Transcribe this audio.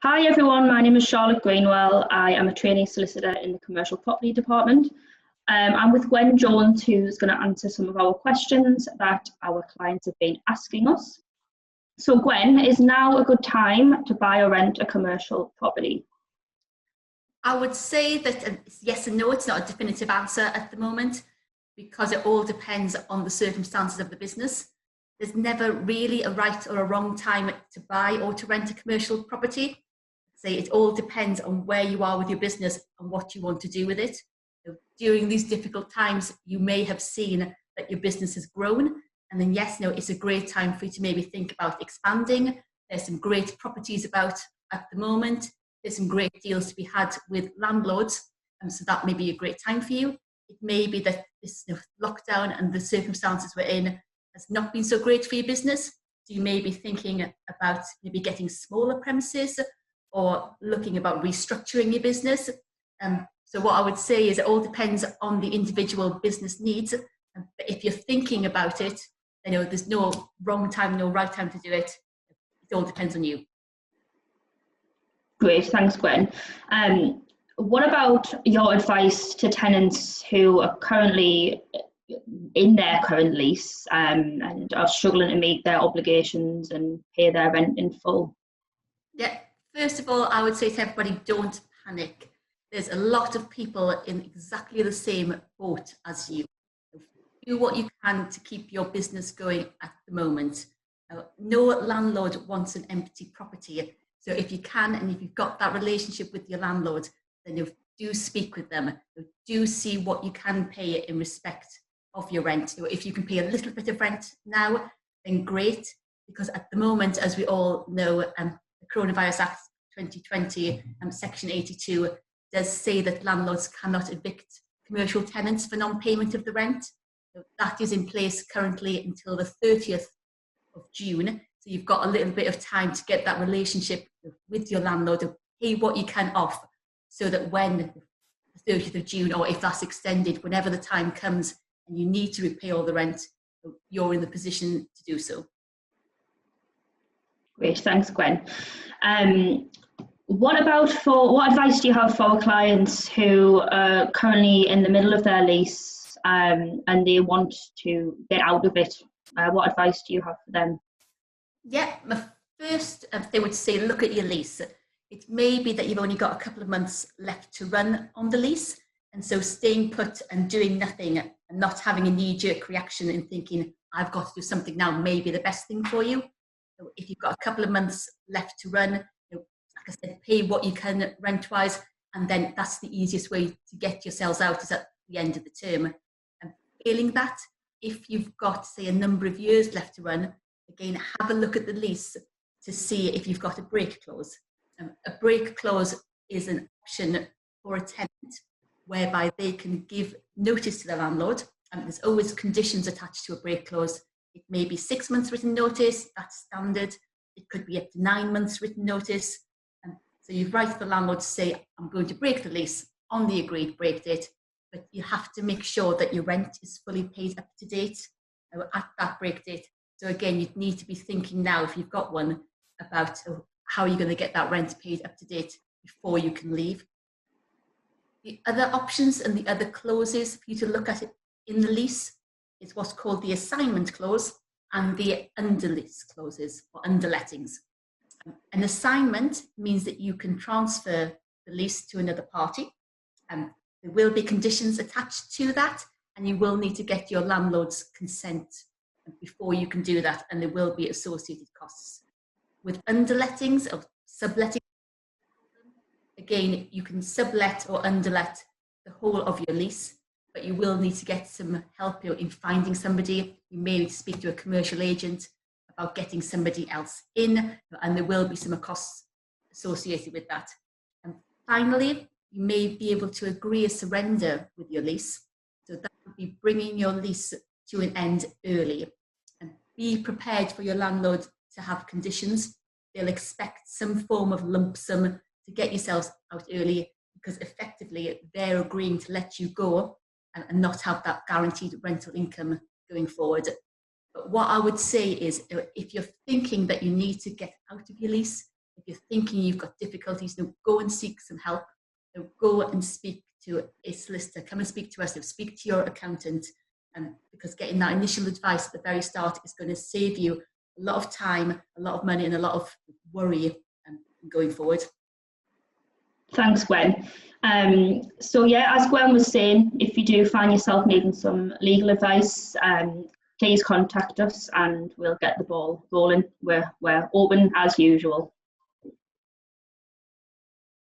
Hi everyone, my name is Charlotte Greenwell. I am a trainee solicitor in the commercial property department. I'm with Gwen Jones, who's going to answer some of our questions that our clients have been asking us. So Gwen, is now a good time to buy or rent a commercial property? I would say that yes and no, it's not a definitive answer at the moment because it all depends on the circumstances of the business. There's never really a right or a wrong time to buy or to rent a commercial property. Say it all depends on where you are with your business and what you want to do with it. So during these difficult times, you may have seen that your business has grown, and then yes, no, it's a great time for you to maybe think about expanding. There's some great properties about at the moment. There's some great deals to be had with landlords, and so that may be a great time for you. It may be that this lockdown and the circumstances we're in has not been so great for your business. So you may be thinking about maybe getting smaller premises or looking about restructuring your business. So what I would say is it all depends on the individual business needs. But if you're thinking about it, there's no wrong time, no right time to do it. It all depends on you. Great, thanks Gwen. What about your advice to tenants who are currently in their current lease and are struggling to meet their obligations and pay their rent in full? Yeah, first of all, I would say to everybody, don't panic. There's a lot of people in exactly the same boat as you. Do what you can to keep your business going at the moment. No landlord wants an empty property. So if you can, and if you've got that relationship with your landlord, then do speak with them. Do see what you can pay in respect of your rent. If you can pay a little bit of rent now, then great. Because at the moment, as we all know, the Coronavirus Act 2020, Section 82, does say that landlords cannot evict commercial tenants for non-payment of the rent. So that is in place currently until the 30th of June. So you've got a little bit of time to get that relationship with your landlord, to pay what you can off, so that when the 30th of June, or if that's extended, whenever the time comes and you need to repay all the rent, you're in the position to do so. Great, thanks Gwen. What advice do you have for our clients who are currently in the middle of their lease and they want to get out of it? What advice do you have for them? Yeah, my first thing would say, look at your lease. It may be that you've only got a couple of months left to run on the lease, and so staying put and doing nothing and not having a knee-jerk reaction and thinking, I've got to do something now, may be the best thing for you. So if you've got a couple of months left to run, like I said, pay what you can rent-wise, and then that's the easiest way to get yourselves out, is at the end of the term. And failing that, if you've got, say, a number of years left to run, again, have a look at the lease to see if you've got a break clause. A break clause is an option for a tenant whereby they can give notice to the landlord, and there's always conditions attached to a break clause. It may be 6 months written notice, that's standard. It could be up to 9 months written notice. So you write to the landlord to say, I'm going to break the lease on the agreed break date, but you have to make sure that your rent is fully paid up to date at that break date. So again, you'd need to be thinking now, if you've got one, about how you're going to get that rent paid up to date before you can leave. The other options and the other clauses for you to look at it in the lease is what's called the assignment clause and the underlease clauses, or underlettings. An assignment means that you can transfer the lease to another party, and there will be conditions attached to that, and you will need to get your landlord's consent before you can do that, and there will be associated costs. With underlettings or subletting, again, you can sublet or underlet the whole of your lease, but you will need to get some help in finding somebody. You may need to speak to a commercial agent about getting somebody else in, and there will be some costs associated with that. And finally, you may be able to agree a surrender with your lease. So that would be bringing your lease to an end early. And be prepared for your landlord to have conditions. They'll expect some form of lump sum to get yourselves out early, because effectively they're agreeing to let you go and not have that guaranteed rental income going forward. But what I would say is, if you're thinking that you need to get out of your lease, if you're thinking you've got difficulties, go and seek some help. Go and speak to a solicitor. Come and speak to us. Speak to your accountant, because getting that initial advice at the very start is going to save you a lot of time, a lot of money, and a lot of worry going forward. Thanks, Gwen. So yeah, as Gwen was saying, if you do find yourself needing some legal advice, please contact us and we'll get the ball rolling. We're open as usual.